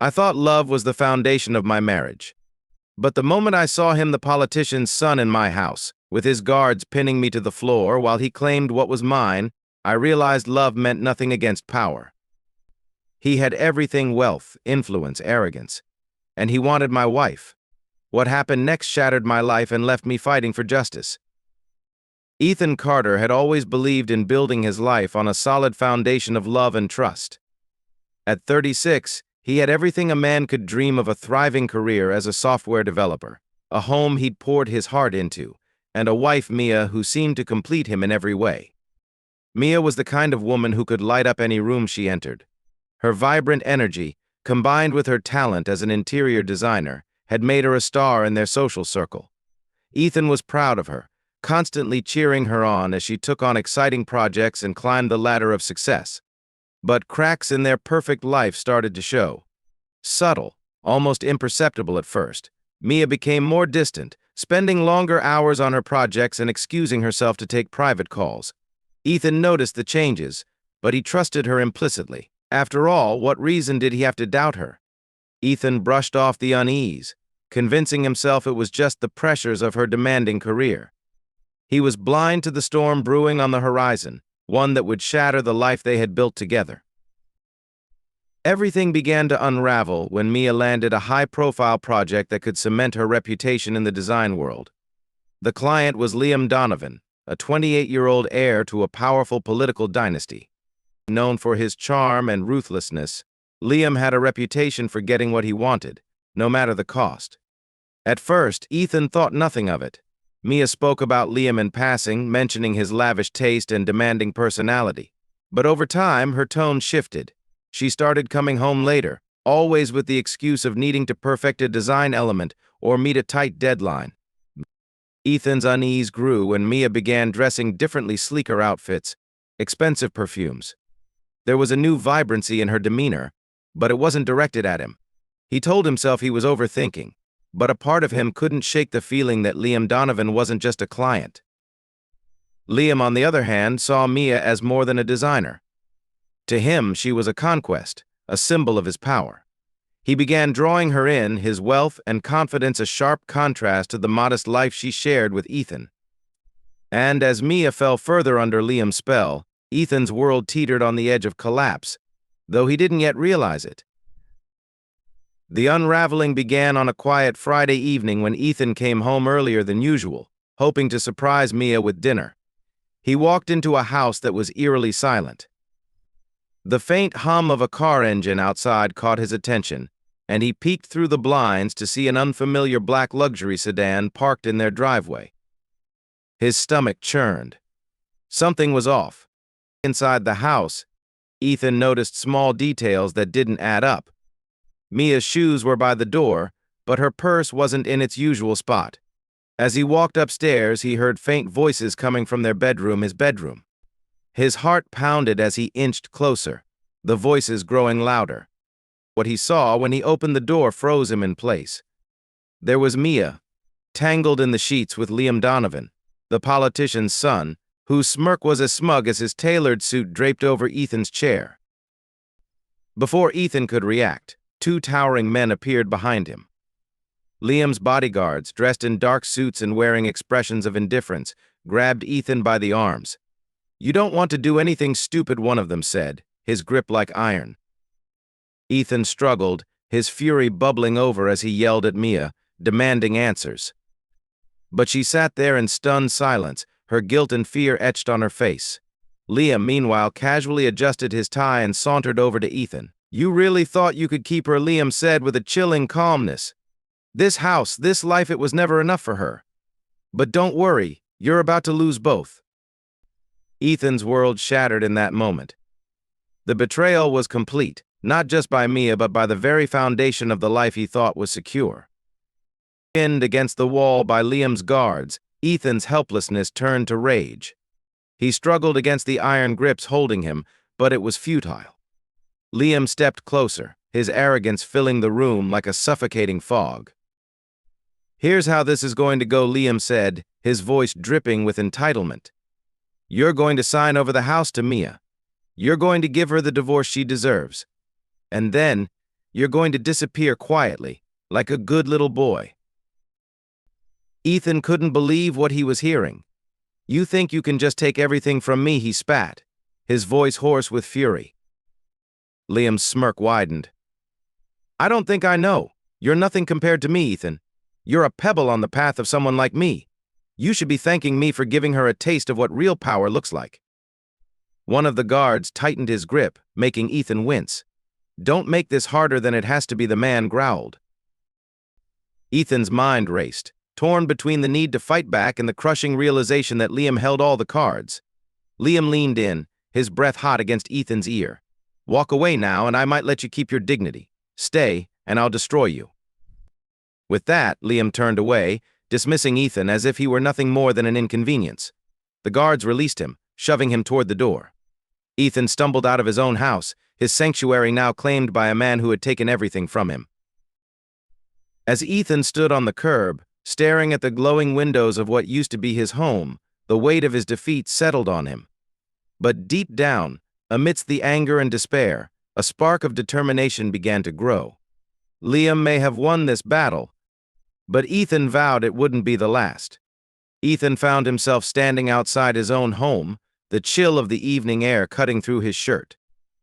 I thought love was the foundation of my marriage. But the moment I saw him the politician's son in my house, with his guards pinning me to the floor while he claimed what was mine, I realized love meant nothing against power. He had everything: wealth, influence, arrogance. And he wanted my wife. What happened next shattered my life and left me fighting for justice. Ethan Carter had always believed in building his life on a solid foundation of love and trust. At 36, he had everything a man could dream of: a thriving career as a software developer, a home he'd poured his heart into, and a wife, Mia, who seemed to complete him in every way. Mia was the kind of woman who could light up any room she entered. Her vibrant energy, combined with her talent as an interior designer, had made her a star in their social circle. Ethan was proud of her, constantly cheering her on as she took on exciting projects and climbed the ladder of success. But cracks in their perfect life started to show. Subtle, almost imperceptible at first, Mia became more distant, spending longer hours on her projects and excusing herself to take private calls. Ethan noticed the changes, but he trusted her implicitly. After all, what reason did he have to doubt her? Ethan brushed off the unease, convincing himself it was just the pressures of her demanding career. He was blind to the storm brewing on the horizon, one that would shatter the life they had built together. Everything began to unravel when Mia landed a high-profile project that could cement her reputation in the design world. The client was Liam Donovan, a 28-year-old heir to a powerful political dynasty. Known for his charm and ruthlessness, Liam had a reputation for getting what he wanted, no matter the cost. At first, Ethan thought nothing of it. Mia spoke about Liam in passing, mentioning his lavish taste and demanding personality. But over time, her tone shifted. She started coming home later, always with the excuse of needing to perfect a design element or meet a tight deadline. Ethan's unease grew when Mia began dressing differently: sleeker outfits, expensive perfumes. There was a new vibrancy in her demeanor, but it wasn't directed at him. He told himself he was overthinking, but a part of him couldn't shake the feeling that Liam Donovan wasn't just a client. Liam, on the other hand, saw Mia as more than a designer. To him, she was a conquest, a symbol of his power. He began drawing her in, his wealth and confidence a sharp contrast to the modest life she shared with Ethan. And as Mia fell further under Liam's spell, Ethan's world teetered on the edge of collapse, though he didn't yet realize it. The unraveling began on a quiet Friday evening when Ethan came home earlier than usual, hoping to surprise Mia with dinner. He walked into a house that was eerily silent. The faint hum of a car engine outside caught his attention, and he peeked through the blinds to see an unfamiliar black luxury sedan parked in their driveway. His stomach churned. Something was off. Inside the house, Ethan noticed small details that didn't add up. Mia's shoes were by the door, but her purse wasn't in its usual spot. As he walked upstairs, he heard faint voices coming from their bedroom, his bedroom. His heart pounded as he inched closer, the voices growing louder. What he saw when he opened the door froze him in place. There was Mia, tangled in the sheets with Liam Donovan, the politician's son, whose smirk was as smug as his tailored suit draped over Ethan's chair. Before Ethan could react, two towering men appeared behind him. Liam's bodyguards, dressed in dark suits and wearing expressions of indifference, grabbed Ethan by the arms. "You don't want to do anything stupid," one of them said, his grip like iron. Ethan struggled, his fury bubbling over as he yelled at Mia, demanding answers. But she sat there in stunned silence, her guilt and fear etched on her face. Liam, meanwhile, casually adjusted his tie and sauntered over to Ethan. "You really thought you could keep her," Liam said with a chilling calmness. "This house, this life, it was never enough for her. But don't worry, you're about to lose both." Ethan's world shattered in that moment. The betrayal was complete, not just by Mia, but by the very foundation of the life he thought was secure. Pinned against the wall by Liam's guards, Ethan's helplessness turned to rage. He struggled against the iron grips holding him, but it was futile. Liam stepped closer, his arrogance filling the room like a suffocating fog. "Here's how this is going to go," Liam said, his voice dripping with entitlement. "You're going to sign over the house to Mia. You're going to give her the divorce she deserves. And then, You're going to disappear quietly, like a good little boy." Ethan couldn't believe what he was hearing. "You think you can just take everything from me," he spat, his voice hoarse with fury. Liam's smirk widened. "I don't think I know. You're nothing compared to me, Ethan. You're a pebble on the path of someone like me. You should be thanking me for giving her a taste of what real power looks like." One of the guards tightened his grip, making Ethan wince. "Don't make this harder than it has to be," the man growled. Ethan's mind raced, torn between the need to fight back and the crushing realization that Liam held all the cards. Liam leaned in, his breath hot against Ethan's ear. "Walk away now, and I might let you keep your dignity. Stay, and I'll destroy you." With that, Liam turned away, dismissing Ethan as if he were nothing more than an inconvenience. The guards released him, shoving him toward the door. Ethan stumbled out of his own house, his sanctuary now claimed by a man who had taken everything from him. As Ethan stood on the curb, staring at the glowing windows of what used to be his home, the weight of his defeat settled on him. But deep down, amidst the anger and despair, a spark of determination began to grow. Liam may have won this battle, but Ethan vowed it wouldn't be the last. Ethan found himself standing outside his own home, the chill of the evening air cutting through his shirt.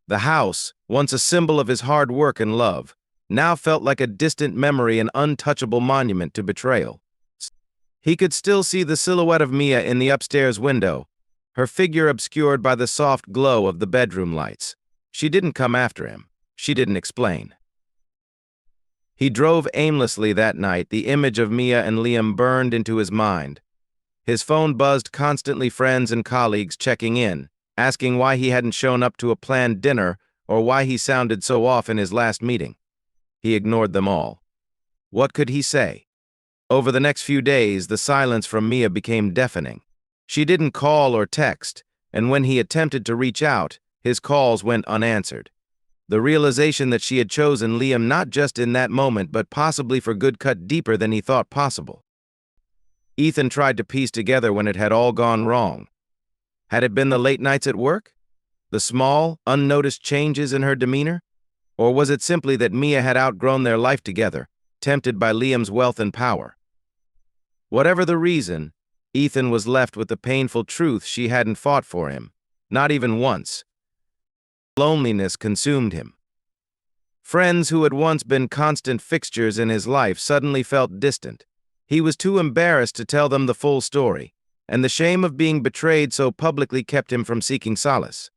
The house, once a symbol of his hard work and love, now felt like a distant memory, an untouchable monument to betrayal. He could still see the silhouette of Mia in the upstairs window, her figure obscured by the soft glow of the bedroom lights. She didn't come after him. She didn't explain. He drove aimlessly that night, the image of Mia and Liam burned into his mind. His phone buzzed constantly, friends and colleagues checking in, asking why he hadn't shown up to a planned dinner or why he sounded so off in his last meeting. He ignored them all. What could he say? Over the next few days, the silence from Mia became deafening. She didn't call or text, and when he attempted to reach out, his calls went unanswered. The realization that she had chosen Liam not just in that moment but possibly for good cut deeper than he thought possible. Ethan tried to piece together when it had all gone wrong. Had it been the late nights at work? The small, unnoticed changes in her demeanor? Or was it simply that Mia had outgrown their life together, tempted by Liam's wealth and power? Whatever the reason, Ethan was left with the painful truth she hadn't fought for him, not even once. Loneliness consumed him. Friends who had once been constant fixtures in his life suddenly felt distant. He was too embarrassed to tell them the full story, and the shame of being betrayed so publicly kept him from seeking solace.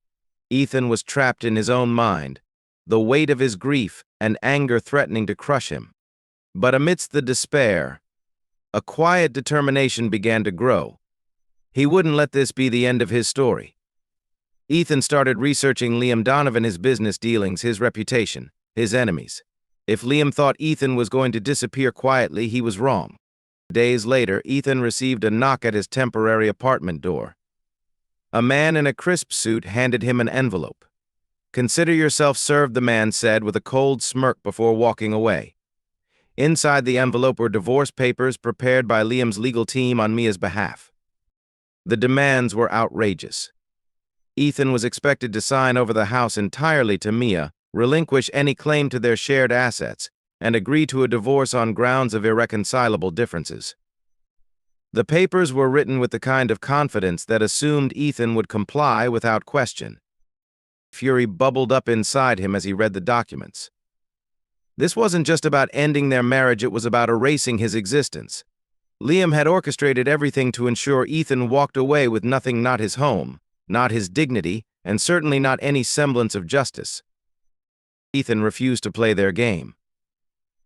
Ethan was trapped in his own mind, the weight of his grief and anger threatening to crush him. But amidst the despair, a quiet determination began to grow. He wouldn't let this be the end of his story. Ethan started researching Liam Donovan, his business dealings, his reputation, his enemies. If Liam thought Ethan was going to disappear quietly, he was wrong. Days later, Ethan received a knock at his temporary apartment door. A man in a crisp suit handed him an envelope. "Consider yourself served," the man said with a cold smirk before walking away. Inside the envelope were divorce papers prepared by Liam's legal team on Mia's behalf. The demands were outrageous. Ethan was expected to sign over the house entirely to Mia, relinquish any claim to their shared assets, and agree to a divorce on grounds of irreconcilable differences. The papers were written with the kind of confidence that assumed Ethan would comply without question. Fury bubbled up inside him as he read the documents. This wasn't just about ending their marriage, it was about erasing his existence. Liam had orchestrated everything to ensure Ethan walked away with nothing, not his home, not his dignity, and certainly not any semblance of justice. Ethan refused to play their game.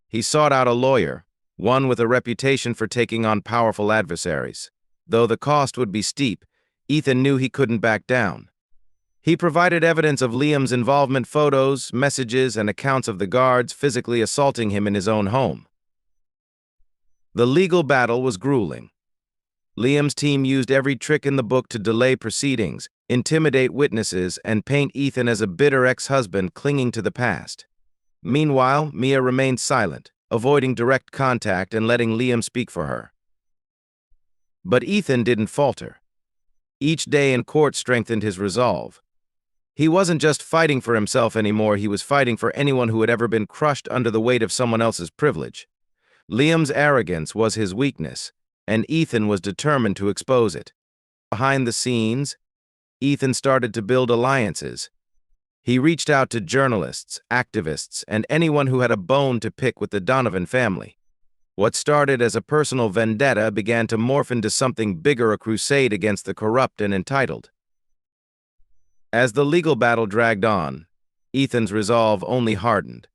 He sought out a lawyer, one with a reputation for taking on powerful adversaries. Though the cost would be steep, Ethan knew he couldn't back down. He provided evidence of Liam's involvement, photos, messages, and accounts of the guards physically assaulting him in his own home. The legal battle was grueling. Liam's team used every trick in the book to delay proceedings, intimidate witnesses, and paint Ethan as a bitter ex-husband clinging to the past. Meanwhile, Mia remained silent, avoiding direct contact and letting Liam speak for her. But Ethan didn't falter. Each day in court strengthened his resolve. He wasn't just fighting for himself anymore, he was fighting for anyone who had ever been crushed under the weight of someone else's privilege. Liam's arrogance was his weakness, and Ethan was determined to expose it. Behind the scenes, Ethan started to build alliances. He reached out to journalists, activists, and anyone who had a bone to pick with the Donovan family. What started as a personal vendetta began to morph into something bigger, a crusade against the corrupt and entitled. As the legal battle dragged on, Ethan's resolve only hardened.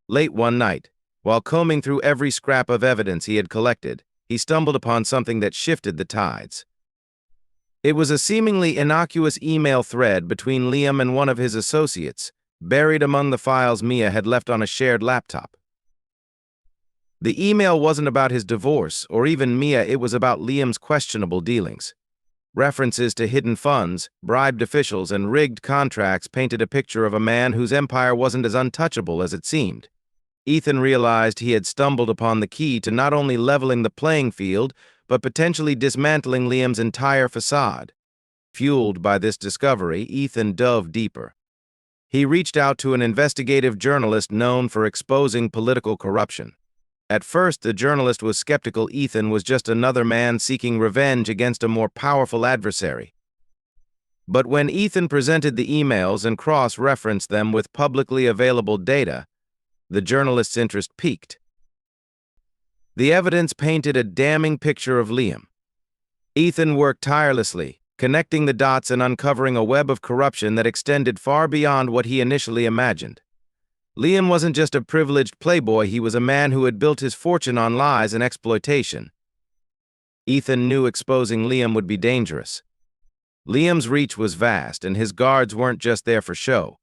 Late one night, while combing through every scrap of evidence he had collected, he stumbled upon something that shifted the tides. It was a seemingly innocuous email thread between Liam and one of his associates, buried among the files Mia had left on a shared laptop. The email wasn't about his divorce or even Mia, it was about Liam's questionable dealings. References to hidden funds, bribed officials, and rigged contracts painted a picture of a man whose empire wasn't as untouchable as it seemed. Ethan realized he had stumbled upon the key to not only leveling the playing field, but potentially dismantling Liam's entire facade. Fueled by this discovery, Ethan dove deeper. He reached out to an investigative journalist known for exposing political corruption. At first, the journalist was skeptical Ethan was just another man seeking revenge against a more powerful adversary. But when Ethan presented the emails and cross-referenced them with publicly available data, the journalist's interest peaked. The evidence painted a damning picture of Liam. Ethan worked tirelessly, connecting the dots and uncovering a web of corruption that extended far beyond what he initially imagined. Liam wasn't just a privileged playboy, he was a man who had built his fortune on lies and exploitation. Ethan knew exposing Liam would be dangerous. Liam's reach was vast, and his guards weren't just there for show.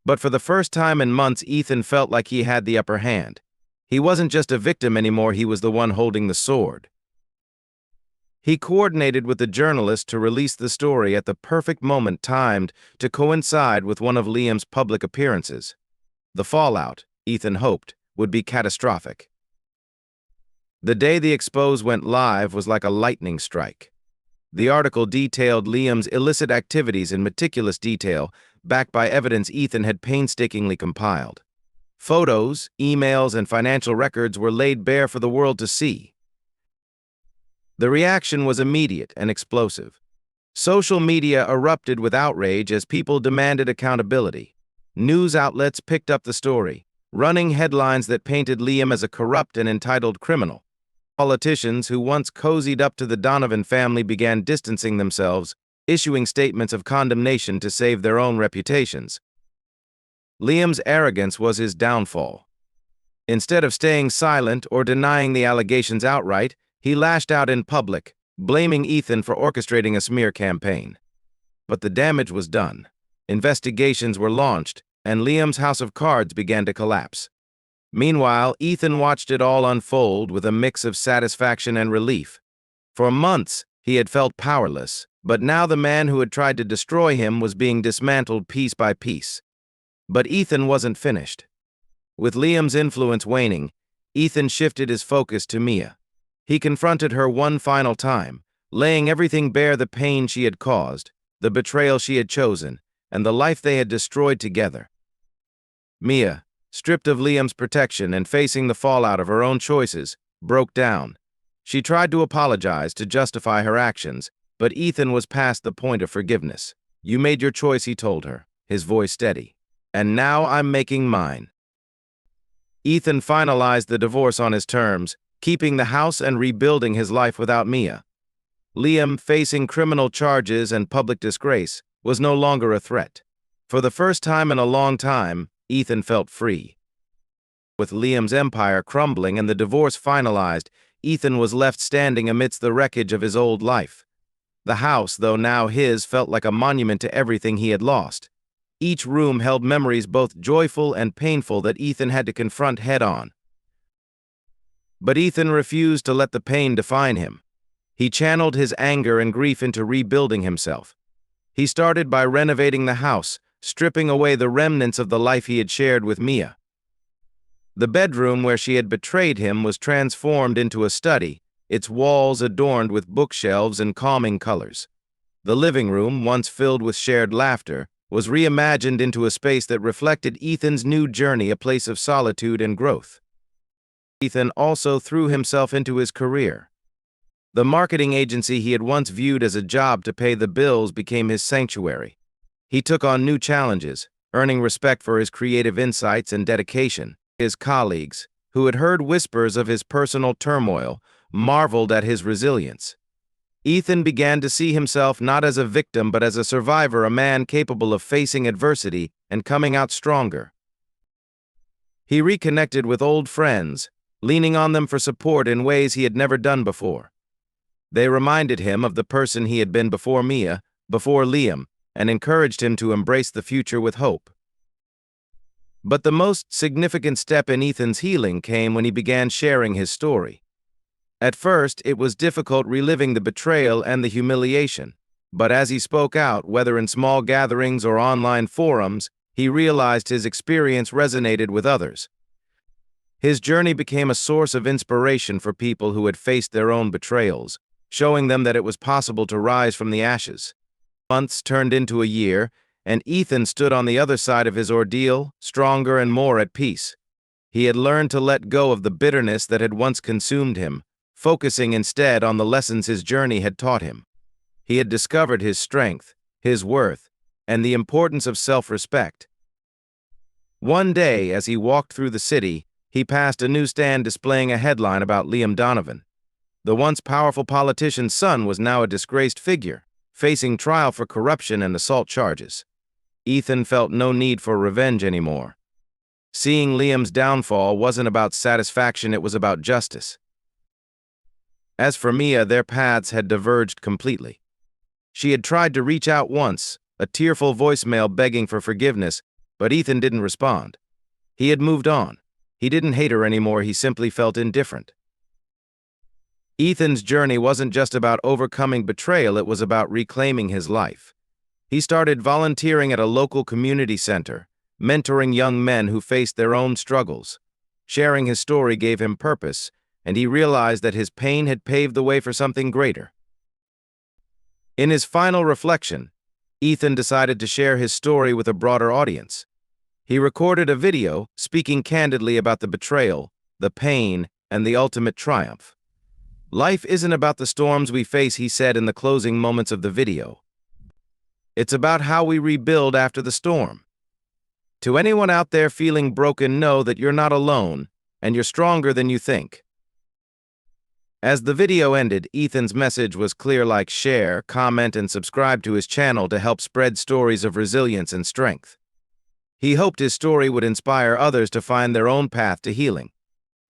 But for the first time in months, Ethan felt like he had the upper hand. He wasn't just a victim anymore, he was the one holding the sword. He coordinated with the journalist to release the story at the perfect moment, timed to coincide with one of Liam's public appearances. The fallout, Ethan hoped, would be catastrophic. The day the expose went live was like a lightning strike. The article detailed Liam's illicit activities in meticulous detail, backed by evidence Ethan had painstakingly compiled. Photos, emails, and financial records were laid bare for the world to see. The reaction was immediate and explosive. Social media erupted with outrage as people demanded accountability. News outlets picked up the story, running headlines that painted Liam as a corrupt and entitled criminal. Politicians who once cozied up to the Donovan family began distancing themselves, issuing statements of condemnation to save their own reputations. Liam's arrogance was his downfall. Instead of staying silent or denying the allegations outright, he lashed out in public, blaming Ethan for orchestrating a smear campaign. But the damage was done. Investigations were launched, and Liam's house of cards began to collapse. Meanwhile, Ethan watched it all unfold with a mix of satisfaction and relief. For months, he had felt powerless, but now the man who had tried to destroy him was being dismantled piece by piece. But Ethan wasn't finished. With Liam's influence waning, Ethan shifted his focus to Mia. He confronted her one final time, laying everything bare: the pain she had caused, the betrayal she had chosen, and the life they had destroyed together. Mia, stripped of Liam's protection and facing the fallout of her own choices, broke down. She tried to apologize to justify her actions, but Ethan was past the point of forgiveness. "You made your choice," he told her, his voice steady. "And now I'm making mine." Ethan finalized the divorce on his terms, keeping the house and rebuilding his life without Mia. Liam, facing criminal charges and public disgrace, was no longer a threat. For the first time in a long time, Ethan felt free. With Liam's empire crumbling and the divorce finalized, Ethan was left standing amidst the wreckage of his old life. The house, though now his, felt like a monument to everything he had lost. Each room held memories both joyful and painful that Ethan had to confront head-on. But Ethan refused to let the pain define him. He channeled his anger and grief into rebuilding himself. He started by renovating the house, stripping away the remnants of the life he had shared with Mia. The bedroom where she had betrayed him was transformed into a study, its walls adorned with bookshelves and calming colors. The living room, once filled with shared laughter, was reimagined into a space that reflected Ethan's new journey, a place of solitude and growth. Ethan also threw himself into his career. The marketing agency he had once viewed as a job to pay the bills became his sanctuary. He took on new challenges, earning respect for his creative insights and dedication. His colleagues, who had heard whispers of his personal turmoil, marveled at his resilience. Ethan began to see himself not as a victim but as a survivor, a man capable of facing adversity and coming out stronger. He reconnected with old friends, leaning on them for support in ways he had never done before. They reminded him of the person he had been before Mia, before Liam, and encouraged him to embrace the future with hope. But the most significant step in Ethan's healing came when he began sharing his story. At first, it was difficult reliving the betrayal and the humiliation, but as he spoke out, whether in small gatherings or online forums, he realized his experience resonated with others. His journey became a source of inspiration for people who had faced their own betrayals, showing them that it was possible to rise from the ashes. Months turned into a year, and Ethan stood on the other side of his ordeal, stronger and more at peace. He had learned to let go of the bitterness that had once consumed him, focusing instead on the lessons his journey had taught him. He had discovered his strength, his worth, and the importance of self-respect. One day, as he walked through the city, he passed a newsstand displaying a headline about Liam Donovan. The once powerful politician's son was now a disgraced figure, facing trial for corruption and assault charges. Ethan felt no need for revenge anymore. Seeing Liam's downfall wasn't about satisfaction, it was about justice. As for Mia, their paths had diverged completely. She had tried to reach out once, a tearful voicemail begging for forgiveness, but Ethan didn't respond. He had moved on. He didn't hate her anymore, he simply felt indifferent. Ethan's journey wasn't just about overcoming betrayal, it was about reclaiming his life. He started volunteering at a local community center, mentoring young men who faced their own struggles. Sharing his story gave him purpose, and he realized that his pain had paved the way for something greater. In his final reflection, Ethan decided to share his story with a broader audience. He recorded a video speaking candidly about the betrayal, the pain, and the ultimate triumph. "Life isn't about the storms we face," he said in the closing moments of the video. "It's about how we rebuild after the storm." To anyone out there feeling broken, know that you're not alone, and you're stronger than you think. As the video ended, Ethan's message was clear: like, share, comment, and subscribe to his channel to help spread stories of resilience and strength. He hoped his story would inspire others to find their own path to healing.